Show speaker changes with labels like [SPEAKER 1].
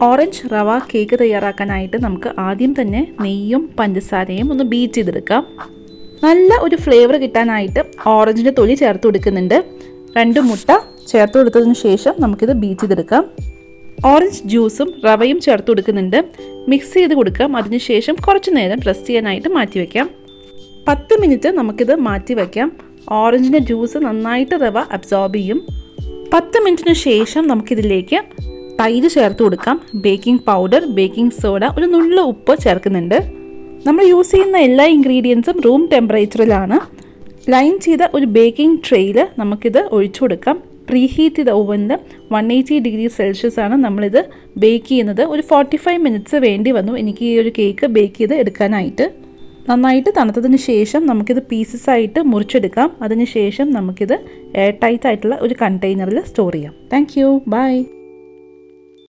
[SPEAKER 1] Orange റവ cake തയ്യാറാക്കാനായിട്ട് നമുക്ക് ആദ്യം തന്നെ നെയ്യും പഞ്ചസാരയും ഒന്ന് ബീറ്റ് ചെയ്തെടുക്കാം. നല്ല ഒരു ഫ്ലേവർ കിട്ടാനായിട്ട് ഓറഞ്ചിൻ്റെ തൊലി ചേർത്ത് കൊടുക്കുന്നുണ്ട്. 2 മുട്ട ചേർത്ത് കൊടുത്തതിന് ശേഷം നമുക്കിത് ബീറ്റ് ചെയ്തെടുക്കാം. ഓറഞ്ച് ജ്യൂസും റവയും ചേർത്ത് കൊടുക്കുന്നുണ്ട്. മിക്സ് ചെയ്ത് കൊടുക്കാം. അതിനുശേഷം കുറച്ച് നേരം റെസ്റ്റ് ചെയ്യാനായിട്ട് മാറ്റി വയ്ക്കാം. 10 മിനിറ്റ് നമുക്കിത് മാറ്റി വയ്ക്കാം. ഓറഞ്ചിൻ്റെ ജ്യൂസ് നന്നായിട്ട് റവ അബ്സോർബ് ചെയ്യും. 10 മിനിറ്റിന് ശേഷം നമുക്കിതിലേക്ക് തൈര് ചേർത്ത് കൊടുക്കാം. ബേക്കിംഗ് പൗഡർ, ബേക്കിംഗ് സോഡ, ഒരു നുള്ള ഉപ്പ് ചേർക്കുന്നുണ്ട്. നമ്മൾ യൂസ് ചെയ്യുന്ന എല്ലാ ഇൻഗ്രീഡിയൻസും റൂം ടെമ്പറേച്ചറിലാണ്. ലൈൻ ചെയ്ത ഒരു ബേക്കിംഗ് ട്രേയിൽ നമുക്കിത് ഒഴിച്ചു കൊടുക്കാം. പ്രീഹീറ്റ് ചെയ്ത ഓവനിൽ 180 ഡിഗ്രി സെൽഷ്യസ് ആണ് നമ്മളിത് ബേക്ക് ചെയ്യുന്നത്. ഒരു 45 മിനിറ്റ്സ് വേണ്ടി വന്നു എനിക്ക് ഈ ഒരു കേക്ക് ബേക്ക് ചെയ്ത് എടുക്കാനായിട്ട്. നന്നായിട്ട് തണുത്തതിന് ശേഷം നമുക്കിത് പീസസ് ആയിട്ട് മുറിച്ചെടുക്കാം. അതിനുശേഷം നമുക്കിത് എയർ ടൈറ്റ് ആയിട്ടുള്ള ഒരു കണ്ടെയ്നറിൽ സ്റ്റോർ ചെയ്യാം. Thank you. ബൈ.